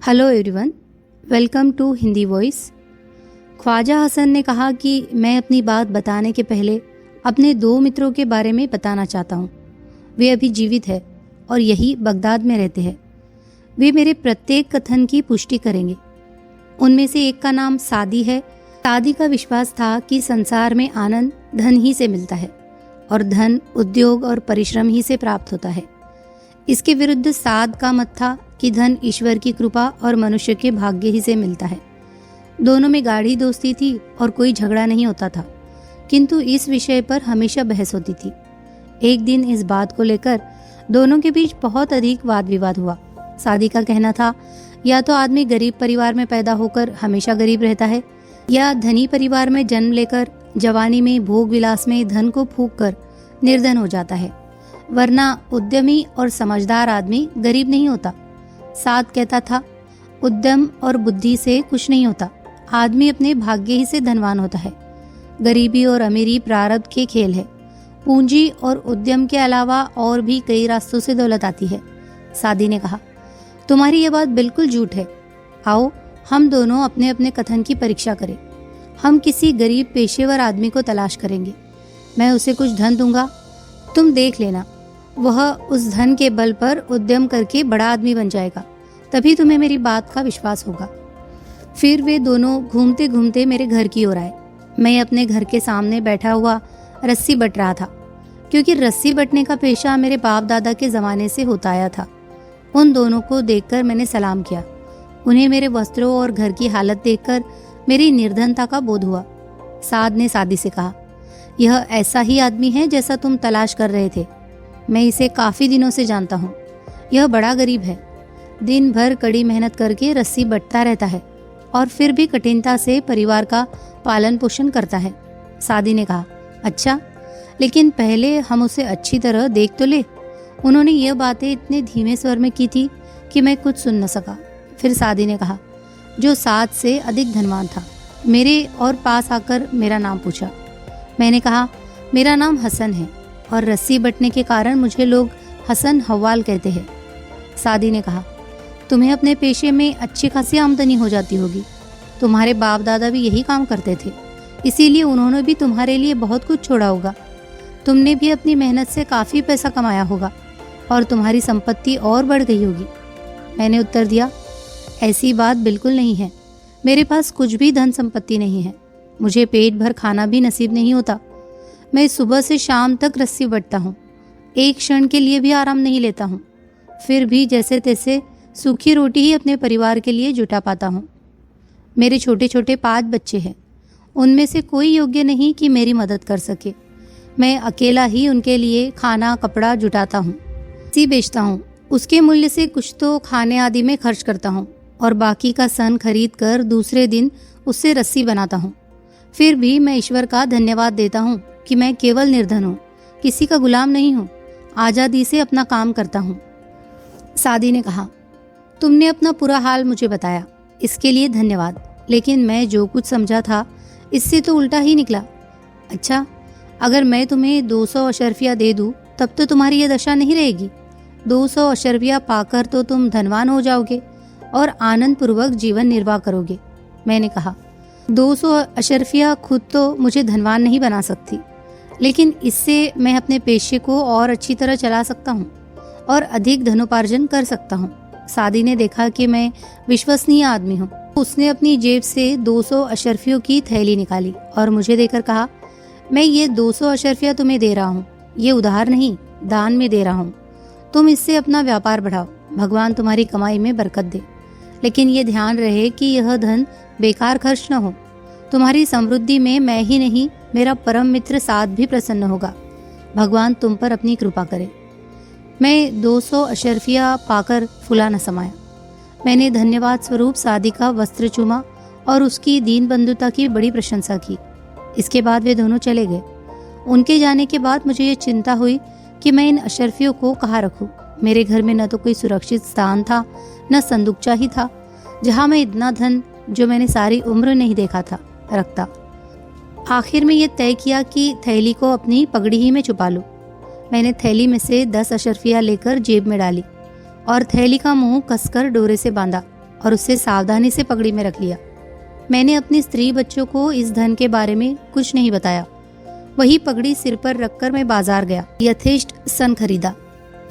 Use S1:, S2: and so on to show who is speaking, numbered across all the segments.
S1: Hello everyone, welcome to Hindi voice. Khwaja Hasan ने कहा कि मैं अपनी बात बताने के पहले अपने दो मित्रों के बारे में बताना चाहता हूँ। वे अभी जीवित है और यही बगदाद में रहते हैं। वे मेरे प्रत्येक कथन की पुष्टि करेंगे। उनमें से एक का नाम सादी है। सादी का विश्वास था कि संसार में आनंद धन ही से मिलता है और धन उद्योग और परिश्रम ही से प्राप्त होता है। इसके विरुद्ध साद का मत था कि धन ईश्वर की कृपा और मनुष्य के भाग्य ही से मिलता है। दोनों में गाढ़ी दोस्ती थी और कोई झगड़ा नहीं होता था, किंतु इस विषय पर हमेशा बहस होती थी। एक दिन इस बात को लेकर दोनों के बीच बहुत अधिक वाद विवाद हुआ। सादी का कहना था, या तो आदमी गरीब परिवार में पैदा होकर हमेशा गरीब रहता है, या धनी परिवार में जन्म लेकर जवानी में भोग विलास में धन को फूंक कर निर्धन हो जाता है, वरना उद्यमी और समझदार आदमी गरीब नहीं होता। साद कहता था, उद्यम और बुद्धि से कुछ नहीं होता, आदमी अपने भाग्य ही से धनवान होता है। गरीबी और अमीरी प्रारब्ध के खेल है। पूंजी और उद्यम के अलावा और भी कई रास्तों से दौलत आती है। सादी ने कहा, तुम्हारी यह बात बिल्कुल झूठ है। आओ हम दोनों अपने अपने कथन की परीक्षा करें। हम किसी गरीब पेशेवर आदमी को तलाश करेंगे। मैं उसे कुछ धन दूंगा, तुम देख लेना, वह उस धन के बल पर उद्यम करके बड़ा आदमी बन जाएगा, तभी तुम्हें मेरी बात का विश्वास होगा। फिर वे दोनों घूमते घूमते मेरे घर की ओर आए। मैं अपने घर के सामने बैठा हुआ रस्सी बट रहा था, क्योंकि रस्सी बटने का पेशा मेरे बाप दादा के जमाने से होता आया था। उन दोनों को देखकर मैंने सलाम किया। उन्हें मेरे वस्त्रों और घर की हालत देखकर मेरी निर्धनता का बोध हुआ। साद ने सादी से कहा, यह ऐसा ही आदमी है जैसा तुम तलाश कर रहे थे। मैं इसे काफी दिनों से जानता हूँ। यह बड़ा गरीब है, दिन भर कड़ी मेहनत करके रस्सी बटता रहता है और फिर भी कठिनता से परिवार का पालन पोषण करता है। सादी ने कहा, अच्छा, लेकिन पहले हम उसे अच्छी तरह देख तो ले। उन्होंने यह बातें इतने धीमे स्वर में की थी कि मैं कुछ सुन न सका। फिर सादी ने कहा, जो साद से अधिक धनवान था, मेरे और पास आकर मेरा नाम पूछा। मैंने कहा, मेरा नाम हसन है और रस्सी बटने के कारण मुझे लोग हसन हवाल कहते हैं। सादी ने कहा, तुम्हें अपने पेशे में अच्छी खासी आमदनी हो जाती होगी। तुम्हारे बाप दादा भी यही काम करते थे, इसीलिए उन्होंने भी तुम्हारे लिए बहुत कुछ छोड़ा होगा। तुमने भी अपनी मेहनत से काफ़ी पैसा कमाया होगा और तुम्हारी संपत्ति और बढ़ गई होगी। मैंने उत्तर दिया, ऐसी बात बिल्कुल नहीं है। मेरे पास कुछ भी धन संपत्ति नहीं है। मुझे पेट भर खाना भी नसीब नहीं होता। मैं सुबह से शाम तक रस्सी बटता हूँ, एक क्षण के लिए भी आराम नहीं लेता हूँ। फिर भी जैसे तैसे सूखी रोटी ही अपने परिवार के लिए जुटा पाता हूँ। मेरे छोटे छोटे 5 बच्चे हैं, उनमें से कोई योग्य नहीं कि मेरी मदद कर सके। मैं अकेला ही उनके लिए खाना कपड़ा जुटाता हूँ, रस्सी बेचता हूँ, उसके मूल्य से कुछ तो खाने आदि में खर्च करता हूँ और बाकी का सन खरीद कर दूसरे दिन उससे रस्सी बनाता हूँ। फिर भी मैं ईश्वर का धन्यवाद देता हूँ कि मैं केवल निर्धन हूँ, किसी का गुलाम नहीं हूँ, आज़ादी से अपना काम करता हूँ। सादी ने कहा, तुमने अपना पूरा हाल मुझे बताया, इसके लिए धन्यवाद, लेकिन मैं जो कुछ समझा था इससे तो उल्टा ही निकला। अच्छा, अगर मैं तुम्हें 200 अशर्फिया दे दूँ तब तो तुम्हारी यह दशा नहीं रहेगी। 200 अशर्फिया पाकर तो तुम धनवान हो जाओगे और आनंद पूर्वक जीवन निर्वाह करोगे। मैंने कहा, 200 अशर्फिया खुद तो मुझे धनवान नहीं बना सकती, लेकिन इससे मैं अपने पेशे को और अच्छी तरह चला सकता हूँ और अधिक धनोपार्जन कर सकता हूँ। सादी ने देखा कि मैं विश्वसनीय आदमी हूँ। उसने अपनी जेब से 200 अशर्फियों की थैली निकाली और मुझे देकर कहा, मैं ये 200 अशर्फिया तुम्हें दे रहा हूँ, ये उधार नहीं, दान में दे रहा हूँ। तुम इससे अपना व्यापार बढ़ाओ, भगवान तुम्हारी कमाई में बरकत दे, लेकिन ये ध्यान रहे कि यह धन बेकार खर्च न हो। तुम्हारी समृद्धि में मैं ही नहीं, मेरा परम मित्र साद भी प्रसन्न होगा। भगवान तुम पर अपनी कृपा करे। मैं 200 अशर्फिया पाकर फुला न समाया। मैंने धन्यवाद स्वरूप सादी का वस्त्र चूमा और उसकी दीन बंधुता की बड़ी प्रशंसा की। इसके बाद वे दोनों चले गए। उनके जाने के बाद मुझे ये चिंता हुई कि मैं इन अशर्फियों को कहाँ रखूं। मेरे घर में न तो कोई सुरक्षित स्थान था, न संदूकचा ही था जहाँ मैं इतना धन, जो मैंने सारी उम्र नहीं देखा था, रखता। आखिर में ये तय किया कि थैली को अपनी पगड़ी ही में छुपा लूं। मैंने थैली में से 10 अशर्फिया लेकर जेब में डाली और थैली का मुंह कसकर डोरे से बांधा। और उससे सावधानी से पगड़ी में रख लिया। मैंने अपनी स्त्री बच्चों को इस धन के बारे में कुछ नहीं बताया। वही पगड़ी सिर पर रखकर मैं बाजार गया, यथेष्ट सन खरीदा।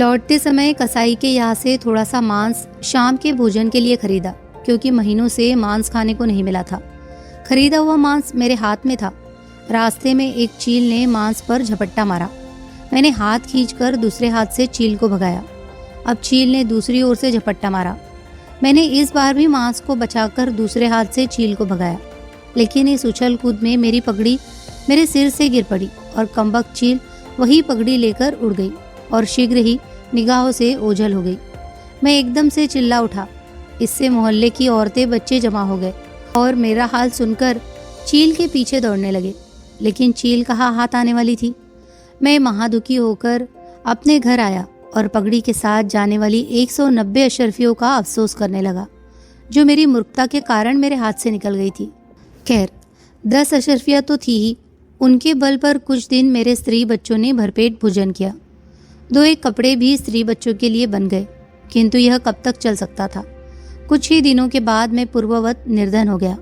S1: लौटते समय कसाई के यहाँ से थोड़ा सा मांस शाम के भोजन के लिए खरीदा, क्योंकि महीनों से मांस खाने को नहीं मिला था। खरीदा हुआ मांस मेरे हाथ में था। रास्ते में एक चील ने मांस पर झपट्टा मारा। मैंने हाथ खींचकर दूसरे हाथ से चील को भगाया। अब चील ने दूसरी ओर से झपट्टा मारा। मैंने इस बार भी मांस को बचाकर दूसरे हाथ से चील को भगाया, लेकिन इस उछल कूद में मेरी पगड़ी मेरे सिर से गिर पड़ी और कमबख्त चील वही पगड़ी लेकर उड़ गई और शीघ्र ही निगाहों से ओझल हो गई। मैं एकदम से चिल्ला उठा। इससे मोहल्ले की औरतें बच्चे जमा हो गए और मेरा हाल सुनकर चील के पीछे दौड़ने लगे, लेकिन चील कहाँ हाथ आने वाली थी। मैं महादुखी होकर अपने घर आया और पगड़ी के साथ जाने वाली 190 अशरफियों का अफसोस करने लगा, जो मेरी मूर्खता के कारण मेरे हाथ से निकल गई थी। खैर, 10 अशरफिया तो थी ही। उनके बल पर कुछ दिन मेरे स्त्री बच्चों ने भरपेट भोजन किया। 2-1 कपड़े भी स्त्री बच्चों के लिए बन गए, किंतु यह कब तक चल सकता था। कुछ ही दिनों के बाद मैं पूर्ववत निर्धन हो गया।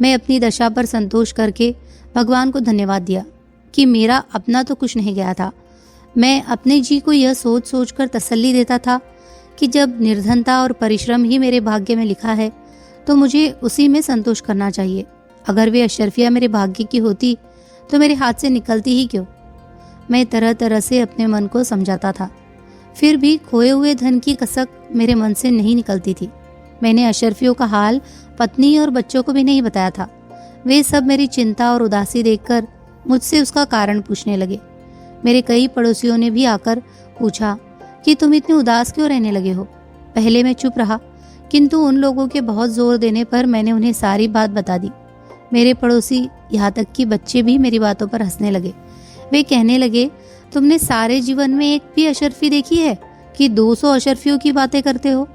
S1: मैं अपनी दशा पर संतोष करके भगवान को धन्यवाद दिया कि मेरा अपना तो कुछ नहीं गया था। मैं अपने जी को यह सोच सोच कर तसल्ली देता था कि जब निर्धनता और परिश्रम ही मेरे भाग्य में लिखा है, तो मुझे उसी में संतोष करना चाहिए। अगर वे अशरफिया मेरे भाग्य की होती तो मेरे हाथ से निकलती ही क्यों। मैं तरह तरह से अपने मन को समझाता था, फिर भी खोए हुए धन की कसक मेरे मन से नहीं निकलती थी। मैंने अशरफियों का हाल पत्नी और बच्चों को भी नहीं बताया था। वे सब मेरी चिंता और उदासी देखकर मुझसे उसका कारण पूछने लगे। मेरे कई पड़ोसियों ने भी आकर पूछा कि तुम इतने उदास क्यों रहने लगे हो। पहले मैं चुप रहा, किंतु उन लोगों के बहुत जोर देने पर मैंने उन्हें सारी बात बता दी। मेरे पड़ोसी, यहाँ तक कि बच्चे भी मेरी बातों पर हंसने लगे। वे कहने लगे, तुमने सारे जीवन में एक भी अशरफी देखी है कि 200 अशरफियों की बातें करते हो।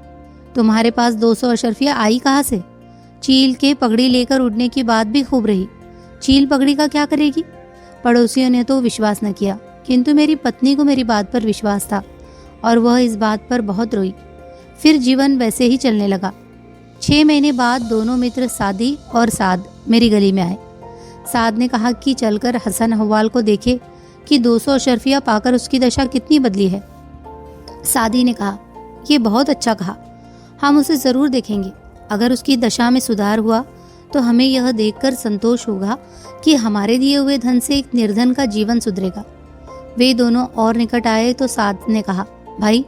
S1: तुम्हारे पास 200 अशरफियाँ आई कहाँ से? चील के पगड़ी लेकर उड़ने की बात भी खूब रही, चील पगड़ी का क्या करेगी? पड़ोसियों ने तो विश्वास न किया, किंतु मेरी पत्नी को मेरी बात पर विश्वास था और वह इस बात पर बहुत रोई। फिर जीवन वैसे ही चलने लगा। 6 महीने बाद दोनों मित्र सादी और साद मेरी गली में आए। साद ने कहा कि चलकर हसन हवाल को देखे कि 200 अशरफिया पाकर उसकी दशा कितनी बदली है। सादी ने कहा, ये बहुत अच्छा कहा, हम उसे ज़रूर देखेंगे। अगर उसकी दशा में सुधार हुआ तो हमें यह देखकर संतोष होगा कि हमारे दिए हुए धन से एक निर्धन का जीवन सुधरेगा। वे दोनों और निकट आए तो साद ने कहा, भाई,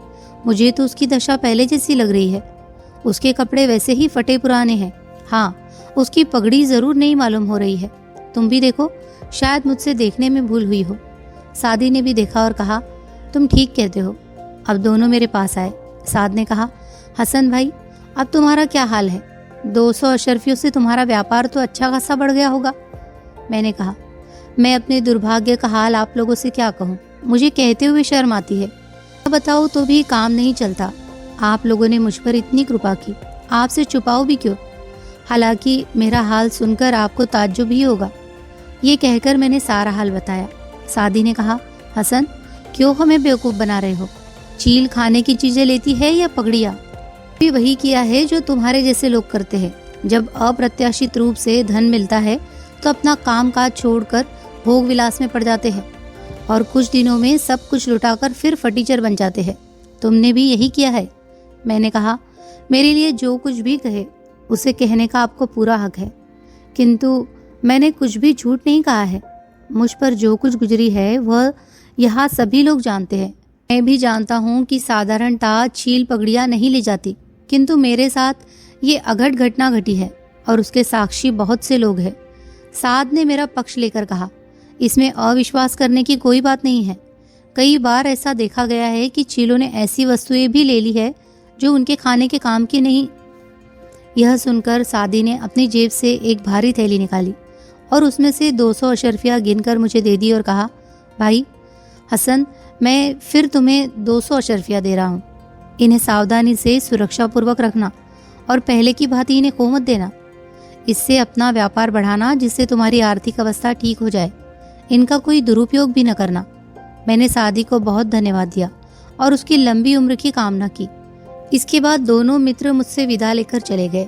S1: मुझे तो उसकी दशा पहले जैसी लग रही है। उसके कपड़े वैसे ही फटे पुराने हैं। हाँ, उसकी पगड़ी जरूर नहीं मालूम हो रही है। तुम भी देखो, शायद मुझसे देखने में भूल हुई हो। सादी ने भी देखा और कहा, तुम ठीक कहते हो। अब दोनों मेरे पास आए। साद ने कहा, हसन भाई, अब तुम्हारा क्या हाल है? 200 अशरफियों से तुम्हारा व्यापार तो अच्छा खासा बढ़ गया होगा। मैंने कहा, मैं अपने दुर्भाग्य का हाल आप लोगों से क्या कहूँ, मुझे कहते हुए शर्म आती है। बताओ तो भी काम नहीं चलता। आप लोगों ने मुझ पर इतनी कृपा की, आपसे छुपाओ भी क्यों? हालांकि मेरा हाल सुनकर आपको ताज्जुब ही होगा। ये कहकर मैंने सारा हाल बताया। सादी ने कहा, हसन, क्यों हमें बेवकूफ़ बना रहे हो? चील खाने की चीज़ें लेती है या पगड़ियाँ? भी वही किया है जो तुम्हारे जैसे लोग करते हैं। जब अप्रत्याशित रूप से धन मिलता है तो अपना काम काज छोड़कर भोग विलास में पड़ जाते हैं और कुछ दिनों में सब कुछ लुटाकर फिर फटीचर बन जाते हैं। तुमने भी यही किया है। मैंने कहा, मेरे लिए जो कुछ भी कहे उसे कहने का आपको पूरा हक है, किंतु मैंने कुछ भी झूठ नहीं कहा है। मुझ पर जो कुछ गुजरी है वह यहाँ सभी लोग जानते हैं। मैं भी जानता हूँ कि साधारणतः चील पगड़ियाँ नहीं ली जाती, किंतु मेरे साथ ये अघट घटना घटी है और उसके साक्षी बहुत से लोग हैं। साद ने मेरा पक्ष लेकर कहा, इसमें अविश्वास करने की कोई बात नहीं है। कई बार ऐसा देखा गया है कि चीलों ने ऐसी वस्तुएं भी ले ली है जो उनके खाने के काम की नहीं। यह सुनकर सादी ने अपनी जेब से एक भारी थैली निकाली और उसमें से 200 अशरफिया गिनकर मुझे दे दी और कहा, भाई हसन, मैं फिर तुम्हें 200 अशरफिया दे रहा हूँ। इन्हें सावधानी से सुरक्षा पूर्वक रखना और पहले की भांति इन्हें खो मत देना। इससे अपना व्यापार बढ़ाना जिससे तुम्हारी आर्थिक अवस्था ठीक हो जाए। इनका कोई दुरुपयोग भी न करना। मैंने सादी को बहुत धन्यवाद दिया और उसकी लंबी उम्र की कामना की। इसके बाद दोनों मित्र मुझसे विदा लेकर चले गए।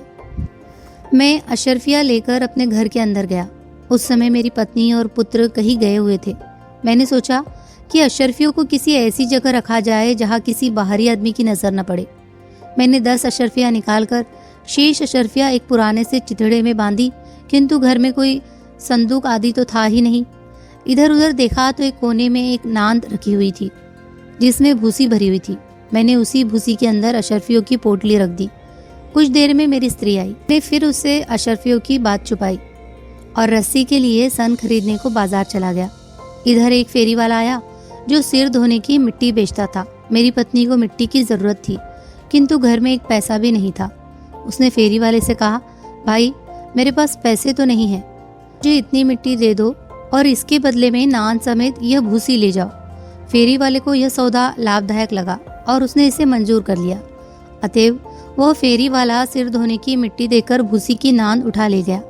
S1: मैं अशरफिया लेकर अपने घर के अंदर गया। उस समय मेरी पत्नी और पुत्र कहीं गए हुए थे। मैंने सोचा कि अशरफियों को किसी ऐसी जगह रखा जाए जहाँ किसी बाहरी आदमी की नज़र न पड़े। मैंने 10 अशरफिया निकालकर शेष अशरफिया एक पुराने से चिथड़े में बांधी, किंतु घर में कोई संदूक आदि तो था ही नहीं। इधर उधर देखा तो एक कोने में एक नांद रखी हुई थी जिसमें भूसी भरी हुई थी। मैंने उसी भूसी के अंदर अशरफियों की पोटली रख दी। कुछ देर में मेरी स्त्री आई। मैं फिर उससे अशरफियों की बात छुपाई और रस्सी के लिए सन खरीदने को बाजार चला गया। इधर एक फेरी वाला आया जो सिर धोने की मिट्टी बेचता था। मेरी पत्नी को मिट्टी की जरूरत थी, किंतु घर में एक पैसा भी नहीं था। उसने फेरी वाले से कहा, भाई मेरे पास पैसे तो नहीं है, मुझे इतनी मिट्टी दे दो और इसके बदले में नान समेत यह भूसी ले जाओ। फेरी वाले को यह सौदा लाभदायक लगा और उसने इसे मंजूर कर लिया। अतएव वह फेरी वाला सिर धोने की मिट्टी देकर भूसी की नान उठा ले गया।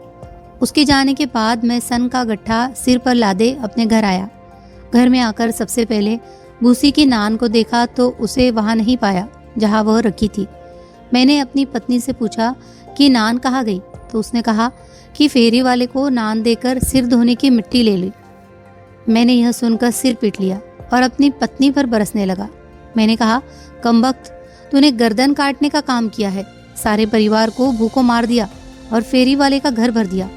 S1: उसके जाने के बाद मैं सन का गट्ठा सिर पर लादे अपने घर आया। घर में आकर सबसे पहले भूसी की नान को देखा तो उसे वहां नहीं पाया जहां वह रखी थी। मैंने अपनी पत्नी से पूछा कि नान कहाँ गई, तो उसने कहा कि फेरी वाले को नान देकर सिर धोने की मिट्टी ले ली। मैंने यह सुनकर सिर पीट लिया और अपनी पत्नी पर बरसने लगा। मैंने कहा, कमबख्त, तूने गर्दन काटने का काम किया है। सारे परिवार को भूखों मार दिया और फेरी वाले का घर भर दिया।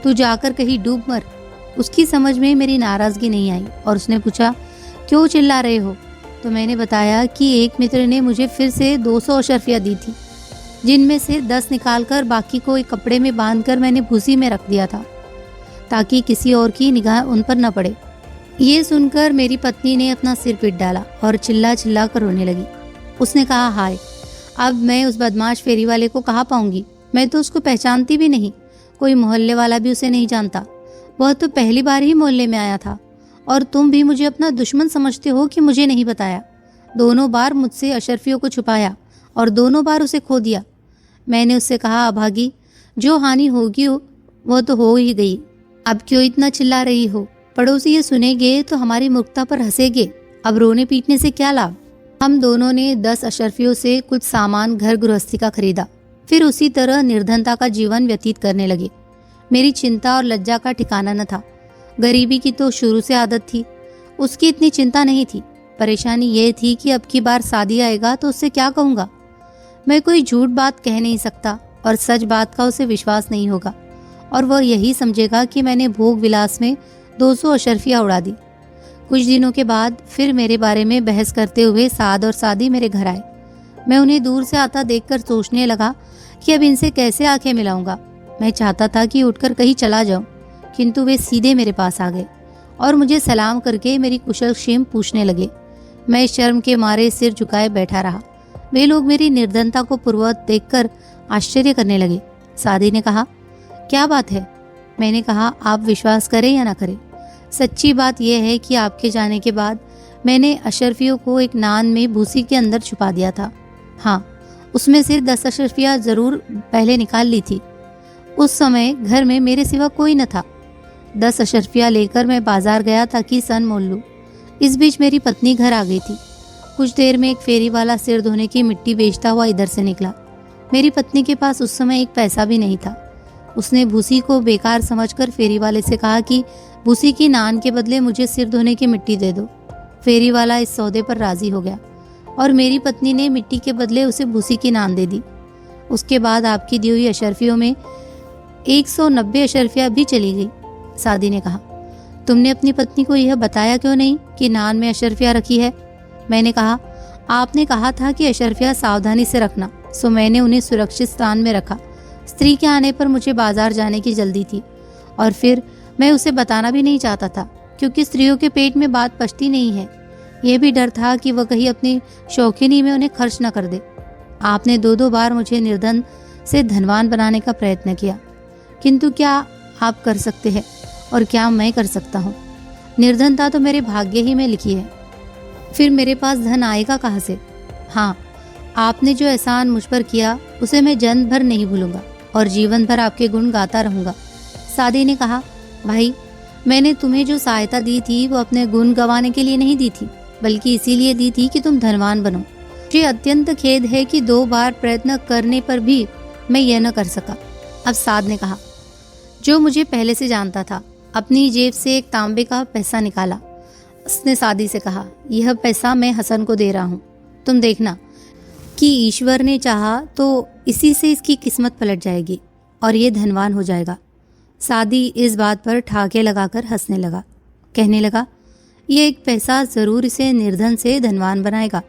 S1: तू जाकर कहीं डूब मर। उसकी समझ में मेरी नाराजगी नहीं आई और उसने पूछा, क्यों चिल्ला रहे हो? तो मैंने बताया कि एक मित्र ने मुझे फिर से 200 अशरफिया दी थी, जिनमें से 10 निकालकर बाकी को एक कपड़े में बांधकर मैंने भूसी में रख दिया था ताकि किसी और की निगाह उन पर न पड़े। ये सुनकर मेरी पत्नी ने अपना सिर पीट डाला और चिल्ला चिल्ला कर रोने लगी। उसने कहा, हाय, अब मैं उस बदमाश फेरी वाले को कहाँ पाऊंगी? मैं तो उसको पहचानती भी नहीं, कोई मोहल्ले वाला भी उसे नहीं जानता। वह तो पहली बार ही मोहल्ले में आया था और तुम भी मुझे अपना दुश्मन समझते हो कि मुझे नहीं बताया। दोनों बार मुझसे अशरफियों को छुपाया और दोनों बार उसे खो दिया। मैंने उससे कहा, अभागी, जो हानि होगी वह तो हो ही गई, अब क्यों इतना चिल्ला रही हो? पड़ोसी ये सुनेंगे तो हमारी मूर्खता पर हंसेंगे। अब रोने पीटने से क्या लाभ? हम दोनों ने 10 अशरफियों से कुछ सामान घर गृहस्थी का खरीदा, फिर उसी तरह निर्धनता का जीवन व्यतीत करने लगे। मेरी चिंता और लज्जा का ठिकाना न था। गरीबी की तो शुरू से आदत थी, उसकी इतनी चिंता नहीं थी। परेशानी यह थी कि अब की बार शादी आएगा तो उससे क्या कहूँगा? मैं कोई झूठ बात कह नहीं सकता और सच बात का उसे विश्वास नहीं होगा और वह यही समझेगा कि मैंने भोग विलास में 200 अशरफिया उड़ा दी। कुछ दिनों के बाद फिर मेरे बारे में बहस करते हुए साद और सादी मेरे घर आए। मैं उन्हें दूर से आता देखकर सोचने लगा कि अब इनसे कैसे आंखें मिलाऊंगा। मैं चाहता था कि उठकर कहीं चला जाऊं, किंतु वे सीधे मेरे पास आ गए और मुझे सलाम करके मेरी कुशल क्षेम पूछने लगे। मैं शर्म के मारे सिर झुकाए बैठा रहा। वे लोग मेरी निर्धनता को पूर्ववत देखकर आश्चर्य करने लगे। सादी ने कहा, क्या बात है? मैंने कहा, आप विश्वास करें या ना करें, सच्ची बात यह है कि आपके जाने के बाद मैंने अशरफियों को एक नान में भूसी के अंदर छुपा दिया था। हाँ, उसमें से 10 अशरफिया जरूर पहले निकाल ली थी। उस समय घर में मेरे सिवा कोई न था। 10 अशरफिया लेकर मैं बाजार गया ताकि सन मोल लूं। इस बीच मेरी पत्नी घर आ गई थी। कुछ देर में एक फेरी वाला सिर धोने की मिट्टी बेचता हुआ इधर से निकला। मेरी पत्नी के पास उस समय एक पैसा भी नहीं था। उसने भूसी को बेकार समझकर फेरी वाले से कहा कि भूसी की नान के बदले मुझे सिर धोने की मिट्टी दे दो। फेरी वाला इस सौदे पर राजी हो गया और मेरी पत्नी ने मिट्टी के बदले उसे भूसी की नान दे दी। उसके बाद आपकी दी हुई अशरफियों में 190 अशरफिया भी चली गई। सादी ने कहा, तुमने अपनी पत्नी को यह बताया क्यों नहीं कि नान में अशरफिया रखी है? मैंने कहा, आपने कहा था कि अशरफिया सावधानी से रखना, सो मैंने उन्हें सुरक्षित स्थान में रखा। स्त्री के आने पर मुझे बाजार जाने की जल्दी थी और फिर मैं उसे बताना भी नहीं चाहता था, क्योंकि स्त्रियों के पेट में बात पचती नहीं है। यह भी डर था कि वह कहीं अपनी शौकीनी में उन्हें खर्च न कर दे। आपने 2-2 बार मुझे निर्धन से धनवान बनाने का प्रयत्न किया, किंतु क्या आप कर सकते हैं और क्या मैं कर सकता हूँ? निर्धनता तो मेरे भाग्य ही में लिखी है, फिर मेरे पास धन आएगा कहाँ से? हाँ, आपने जो एहसान मुझ पर किया उसे मैं जन्म भर नहीं भूलूंगा और जीवन भर आपके गुण गाता रहूंगा। सादी ने कहा, भाई, मैंने तुम्हें जो सहायता दी थी वो अपने गुण गंवाने के लिए नहीं दी थी, बल्कि इसीलिए दी थी कि तुम धनवान बनो। मुझे अत्यंत खेद है कि 2 बार प्रयत्न करने पर भी मैं यह न कर सका। अब साद ने कहा, जो मुझे पहले से जानता था। अपनी जेब से एक तांबे का पैसा निकाला। उसने सादी से कहा, यह पैसा मैं हसन को दे रहा हूँ। तुम देखना कि ईश्वर ने चाहा तो इसी से इसकी किस्मत पलट जाएगी और ये धनवान हो जाएगा। सादी इस बात पर ठाके लगाकर हंसने लगा। कहने लगा, यह एक पैसा जरूर इसे निर्धन से धनवान बनाएगा।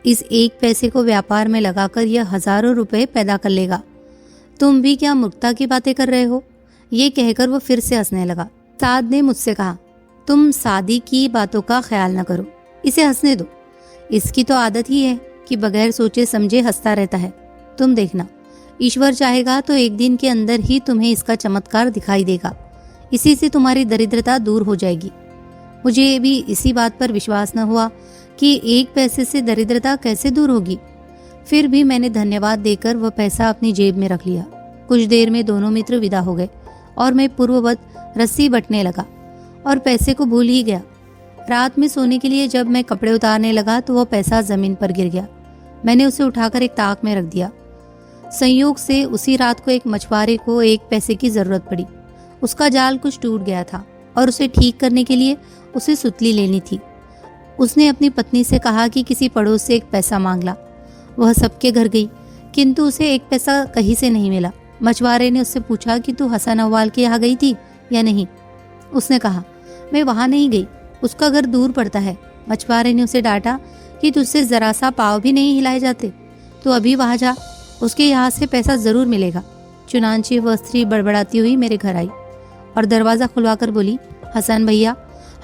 S1: इस एक पैसे को व्यापार में लगाकर यह हजारों रुपए पैदा कर लेगा। तुम भी क्या मूर्खता की बातें कर रहे हो? ये कहकर वो फिर से हंसने लगा। साद ने मुझसे कहा, तुम सादी की बातों का ख्याल न करो, इसे हंसने दो। इसकी तो आदत ही है कि बगैर सोचे समझे हंसता रहता है। तुम देखना, ईश्वर चाहेगा तो एक दिन के अंदर ही तुम्हें इसका चमत्कार दिखाई देगा। इसी से तुम्हारी दरिद्रता दूर हो जाएगी। मुझे भी इसी बात पर विश्वास न हुआ कि एक पैसे से दरिद्रता कैसे दूर होगी। फिर भी मैंने धन्यवाद देकर वह पैसा अपनी जेब में रख लिया। कुछ देर में दोनों मित्र विदा हो गए और मैं पूर्ववत रस्सी बटने लगा और पैसे को भूल ही गया। रात में सोने के लिए जब मैं कपड़े उतारने लगा तो वह पैसा जमीन पर गिर गया। मैंने उसे उठाकर एक ताक में रख दिया। संयोग से उसी रात को एक मछुआरे को 1 पैसे की जरूरत पड़ी। उसका जाल कुछ टूट गया था और उसे ठीक करने के लिए उसे सुतली लेनी थी। उसने अपनी पत्नी से कहा कि किसी पड़ोस से 1 पैसा मांग ला। वह सबके घर गई, किंतु उसे 1 पैसा कहीं से नहीं मिला। मछुआरे ने उससे पूछा कि तू हसन अव्वाल के यहाँ गई थी या नहीं? उसने कहा, मैं वहां नहीं गई, उसका घर दूर पड़ता है। मछुआरे ने उसे डांटा कि तुझसे जरा सा पाँव भी नहीं हिलाए जाते, तो अभी वहां जा, उसके यहाँ से पैसा जरूर मिलेगा। चुनांची वह स्त्री बड़बड़ाती हुई मेरे घर आई और दरवाजा खुलवाकर बोली, हसन भैया,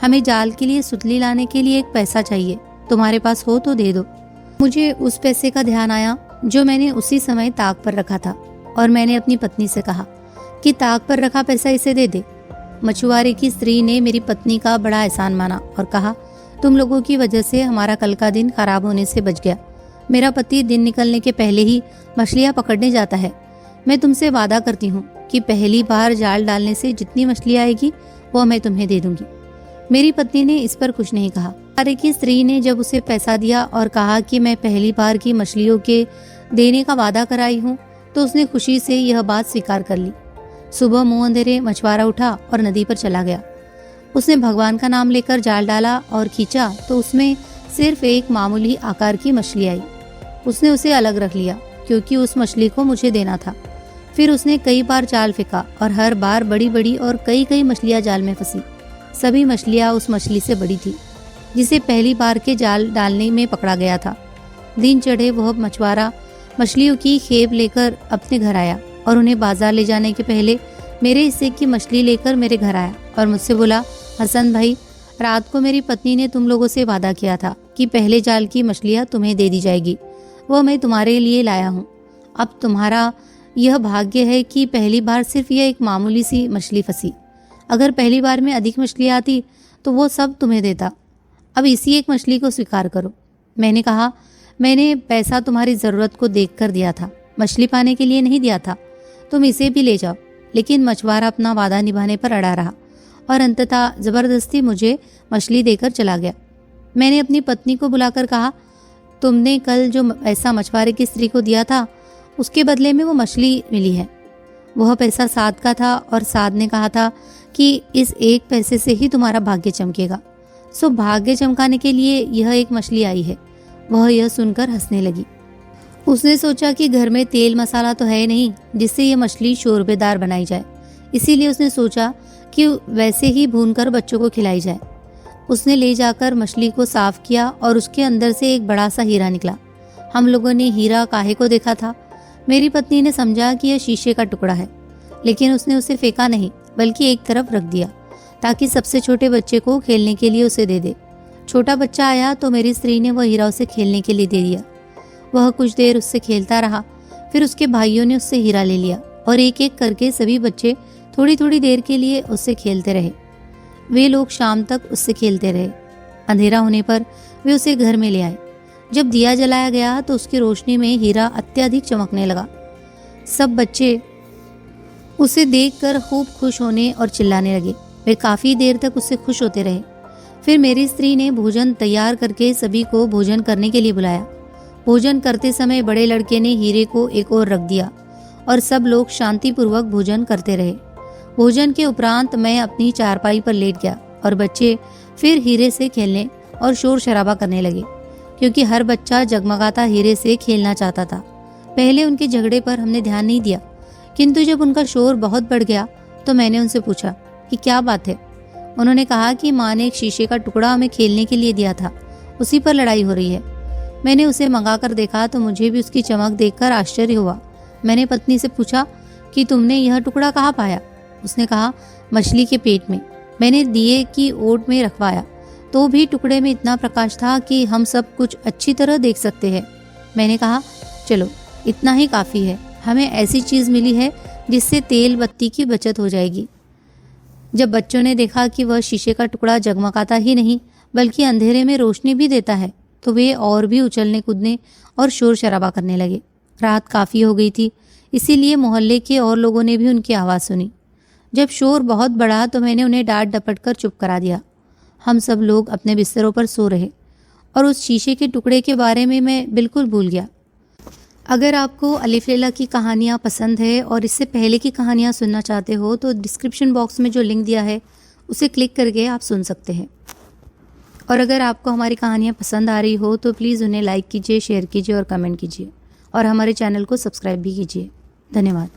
S1: हमें जाल के लिए सुतली लाने के लिए 1 पैसा चाहिए, तुम्हारे पास हो तो दे दो। मुझे उस पैसे का ध्यान आया जो मैंने उसी समय ताक पर रखा था और मैंने अपनी पत्नी से कहा कि ताक पर रखा पैसा इसे दे दे। मछुआरे की स्त्री ने मेरी पत्नी का बड़ा एहसान माना और कहा, तुम लोगों की वजह से हमारा कल का दिन खराब होने से बच गया। मेरा पति दिन निकलने के पहले ही मछलियाँ पकड़ने जाता है। मैं तुमसे वादा करती हूँ कि पहली बार जाल डालने से जितनी मछली आएगी वो मैं तुम्हें दे दूंगी। मेरी पत्नी ने इस पर कुछ नहीं कहा। मछुआरे की स्त्री ने जब उसे पैसा दिया और कहा कि मैं पहली बार की मछलियों के देने का वादा कराई हूँ, तो उसने खुशी से यह बात स्वीकार कर ली। सुबह मुंह अंधेरे मछुआरा उठा और नदी पर चला गया। उसने भगवान का नाम लेकर जाल डाला और खींचा तो उसमें सिर्फ एक मामूली आकार की मछली आई। उसने उसे अलग रख लिया क्योंकि उस मछली को मुझे देना था। फिर उसने कई बार जाल फेंका और हर बार बड़ी बड़ी और कई कई मछलियां जाल में फंसी। सभी मछलियां उस मछली से बड़ी थी जिसे पहली बार के जाल डालने में पकड़ा गया था। दिन चढ़े वह मछुआरा मछलियों की खेप लेकर अपने घर आया और उन्हें बाजार ले जाने के पहले मेरे हिस्से की मछली लेकर मेरे घर आया और मुझसे बोला, हसन भाई, रात को मेरी पत्नी ने तुम लोगों से वादा किया था कि पहले जाल की मछलियां तुम्हें दे दी जाएगी, वह मैं तुम्हारे लिए लाया हूँ। अब तुम्हारा यह भाग्य है कि पहली बार सिर्फ यह एक मामूली सी मछली फंसी। अगर पहली बार में अधिक मछलियाँ आती तो वो सब तुम्हें देता। अब इसी एक मछली को स्वीकार करो। मैंने कहा, मैंने पैसा तुम्हारी ज़रूरत को देखकर दिया था, मछली पाने के लिए नहीं दिया था। तुम इसे भी ले जाओ। लेकिन मछुआरा अपना वादा निभाने पर अड़ा रहा और अंततः ज़बरदस्ती मुझे मछली देकर चला गया। मैंने अपनी पत्नी को बुलाकर कहा, तुमने कल जो पैसा मछुआरे की स्त्री को दिया था उसके बदले में वो मछली मिली है। वह पैसा साद का था और साद ने कहा था कि इस 1 पैसे से ही तुम्हारा भाग्य चमकेगा। सो भाग्य चमकाने के लिए यह एक मछली आई है। वह यह सुनकर हंसने लगी। उसने सोचा कि घर में तेल मसाला तो है नहीं जिससे यह मछली शोरबेदार बनाई जाए, इसीलिए उसने सोचा कि वैसे ही भूनकर बच्चों को खिलाई जाए। उसने ले जाकर मछली को साफ किया और उसके अंदर से एक बड़ा सा हीरा निकला। हम लोगों ने हीरा काहे को देखा था। मेरी पत्नी ने समझा कि यह शीशे का टुकड़ा है, लेकिन उसने उसे फेंका नहीं बल्कि एक तरफ रख दिया ताकि सबसे छोटे बच्चे को खेलने के लिए उसे दे दे। छोटा बच्चा आया तो मेरी स्त्री ने वह हीरा उसे खेलने के लिए दे दिया। वह कुछ देर उससे खेलता रहा। फिर उसके भाइयों ने उससे हीरा ले लिया और एक एक करके सभी बच्चे थोड़ी थोड़ी देर के लिए उससे खेलते रहे। वे लोग शाम तक उससे खेलते रहे। अंधेरा होने पर वे उसे घर में ले आए। जब दिया जलाया गया तो उसकी रोशनी में हीरा अत्यधिक चमकने लगा। सब बच्चे उसे देखकर खूब खुश होने और चिल्लाने लगे। वे काफी देर तक उससे खुश होते रहे। फिर मेरी स्त्री ने भोजन तैयार करके सभी को भोजन करने के लिए बुलाया। भोजन करते समय बड़े लड़के ने हीरे को एक ओर रख दिया और सब लोग शांतिपूर्वक भोजन करते रहे। भोजन के उपरांत मैं अपनी चारपाई पर लेट गया और बच्चे फिर हीरे से खेलने और शोर शराबा करने लगे, क्योंकि हर बच्चा जगमगाता हीरे से खेलना चाहता था। पहले उनके झगड़े पर हमने ध्यान नहीं दिया, किंतु जब उनका शोर बहुत बढ़ गया तो मैंने उनसे पूछा कि क्या बात है। उन्होंने कहा कि माँ ने एक शीशे का टुकड़ा हमें खेलने के लिए दिया था, उसी पर लड़ाई हो रही है। मैंने उसे मंगाकर देखा तो मुझे भी उसकी चमक देखकर आश्चर्य हुआ। मैंने पत्नी से पूछा कि तुमने यह टुकड़ा कहाँ पाया। उसने कहा, मछली के पेट में। मैंने दिए की ओट में रखवाया तो भी टुकड़े में इतना प्रकाश था कि हम सब कुछ अच्छी तरह देख सकते हैं। मैंने कहा, चलो इतना ही काफ़ी है, हमें ऐसी चीज़ मिली है जिससे तेल बत्ती की बचत हो जाएगी। जब बच्चों ने देखा कि वह शीशे का टुकड़ा जगमगाता ही नहीं बल्कि अंधेरे में रोशनी भी देता है तो वे और भी उछलने कूदने और शोर शराबा करने लगे। रात काफ़ी हो गई थी, इसीलिए मोहल्ले के और लोगों ने भी उनकी आवाज़ सुनी। जब शोर बहुत बढ़ा तो मैंने उन्हें डांट डपट कर चुप करा दिया। हम सब लोग अपने बिस्तरों पर सो रहे और उस शीशे के टुकड़े के बारे में मैं बिल्कुल भूल गया। अगर आपको अलिफ लैला की कहानियाँ पसंद है और इससे पहले की कहानियाँ सुनना चाहते हो तो डिस्क्रिप्शन बॉक्स में जो लिंक दिया है उसे क्लिक करके आप सुन सकते हैं। और अगर आपको हमारी कहानियाँ पसंद आ रही हो तो प्लीज़ उन्हें लाइक कीजिए, शेयर कीजिए और कमेंट कीजिए और हमारे चैनल को सब्सक्राइब भी कीजिए। धन्यवाद।